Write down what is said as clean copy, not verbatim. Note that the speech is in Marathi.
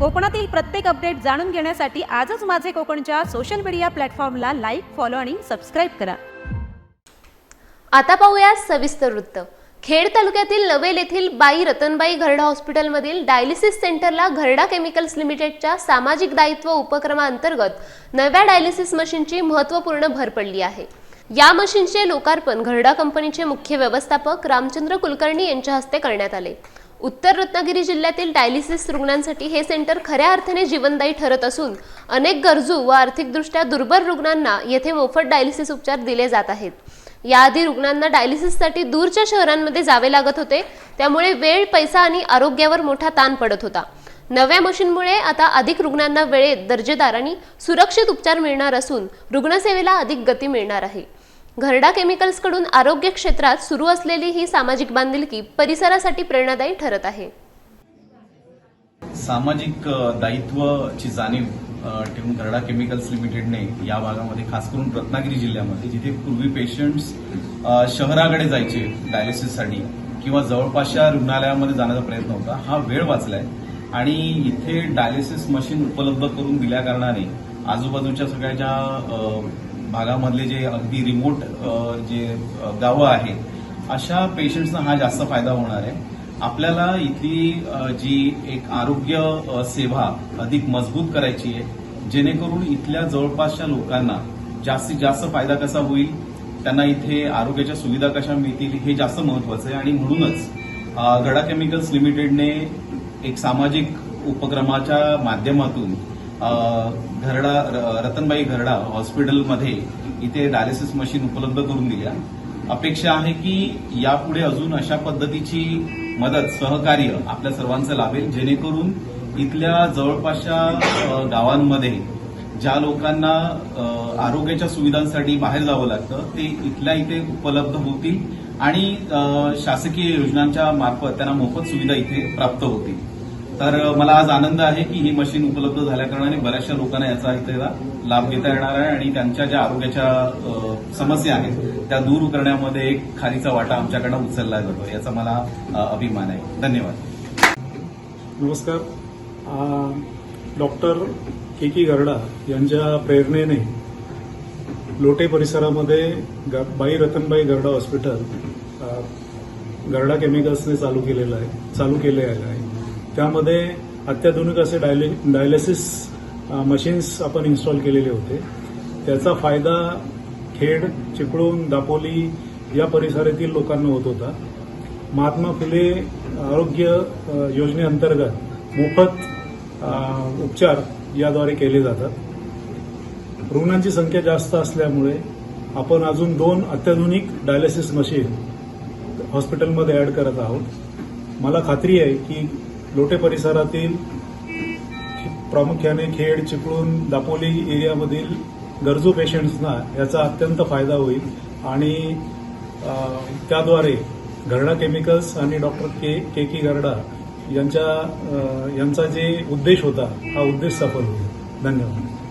कोकणातील प्रत्येक अपडेट जाणून घेण्यासाठी आजच माझे कोकणच्या सोशल मीडिया प्लॅटफॉर्मला लाईक, फॉलो आणि सबस्क्राईब करा। आता पाहूया सविस्तर वृत्त। खेड तालुक्यातील नवेल येथील बाई रतनबाई घरडा हॉस्पिटलमधील डायलिसिस सेंटरला घरडा केमिकल्स लिमिटेडच्या सामाजिक दायित्व उपक्रमाअंतर्गत नव्या डायलिसिस मशीनची महत्त्वपूर्ण भर पडली आहे। या मशीनचे लोकार्पण घरडा कंपनीचे मुख्य व्यवस्थापक रामचंद्र कुलकर्णी यांच्या हस्ते करण्यात आले। उत्तर रत्नागिरी जिल्ह्यातील डायलिसिस रुग्णांसाठी हे सेंटर खऱ्या अर्थाने जीवनदायी ठरत असून अनेक गरजू व आर्थिकदृष्ट्या दुर्बल रुग्णांना येथे मोफत डायलिसिस उपचार दिले जात आहेत। याआधी रुग्णांना डायलिसिससाठी दूरच्या शहरांमध्ये जावे लागत होते, त्यामुळे वेळ, पैसा आणि आरोग्यावर मोठा ताण पडत होता। नव्या मशीनमुळे आता अधिक रुग्णांना वेळेत दर्जेदार आणि सुरक्षित उपचार मिळणार असून रुग्णसेवेला अधिक गती मिळणार आहे। घरडा केमिकल्स कडून आरोग्य क्षेत्रात सुरू असलेली ही सामाजिक बांधिलकी परिसरासाठी प्रेरणादायी ठरत आहे। सामाजिक दायित्वाची जाणीव ठेवून घरडा केमिकल्स लिमिटेडने या भागामध्ये, खास करून रत्नागिरी जिल्ह्यामध्ये जिथे पूर्वी पेशंट्स शहराकडे जायचे डायलिसिससाठी किंवा जवळपासच्या रुग्णालयामध्ये जाण्याचा प्रयत्न होता, हा वेळ वाचलाय आणि इथे डायलिसिस मशीन उपलब्ध करून दिल्या कारणाने आजूबाजूच्या सगळ्या ज्या भागामधले जे अगदी रिमोट जे गावं आहेत अशा पेशंट्सना हा जास्त फायदा होणार आहे। आपल्याला इथली जी एक आरोग्य सेवा अधिक मजबूत करायची आहे, जेणेकरून इथल्या जवळपासच्या लोकांना जास्तीत जास्त फायदा कसा होईल, त्यांना इथे आरोग्याच्या सुविधा कशा मिळतील हे जास्त महत्वाचं आहे। आणि म्हणूनच घरडा केमिकल्स लिमिटेडने एक सामाजिक उपक्रमाच्या माध्यमातून रतनबाई घरडा हॉस्पिटलमध्ये इथे डायलिसिस मशीन उपलब्ध करून दिल्या। अपेक्षा आहे की यापुढे अजून अशा पद्धतीची मदत, सहकार्य आपल्या सर्वांचं लाभेल, जेणेकरून इथल्या जवळपासच्या गावांमध्ये ज्या लोकांना आरोग्याच्या सुविधांसाठी बाहेर जावं लागतं ते इथल्या इथे उपलब्ध होतील आणि शासकीय योजनांच्या मार्फत त्यांना मोफत सुविधा इथे प्राप्त होतील। तर मला आज आनंद आहे की ही मशीन उपलब्ध झाल्याकारणाने बऱ्याचशा लोकांना याचा इथे लाभ घेता येणार आहे आणि त्यांच्या ज्या आरोग्याच्या समस्या आहेत त्या दूर करण्यामध्ये एक खारीचा वाटा आमच्याकडनं उचलला जातो, याचा मला अभिमान आहे। धन्यवाद। नमस्कार। डॉक्टर के घरडा यांच्या प्रेरणेने लोटे परिसरामध्ये बाई रतनबाई घरडा हॉस्पिटल घरडा केमिकल्सने चालू केले आहे। त्यामध्ये अत्याधुनिक असे डायलिसिस मशीन्स आपण इन्स्टॉल केलेले होते। त्याचा फायदा खेड, चिपळूण, दापोली या परिसरातील लोकांना होत होता। महात्मा फुले आरोग्य योजनेअंतर्गत मोफत उपचार याद्वारे केले जातात। रुग्णांची संख्या जास्त असल्यामुळे आपण अजून 2 अत्याधुनिक डायलिसिस मशीन हॉस्पिटलमध्ये ऍड करत आहोत। मला खात्री आहे की लोटे परिसरातील प्रामुख्याने खेड, चिपळूण, दापोली एरियामधील गरजू पेशंट्सना याचा अत्यंत फायदा होईल आणि त्याद्वारे घरडा केमिकल्स आणि डॉक्टर के घरडा यांचा जे उद्देश होता हा उद्देश सफल होईल। धन्यवाद।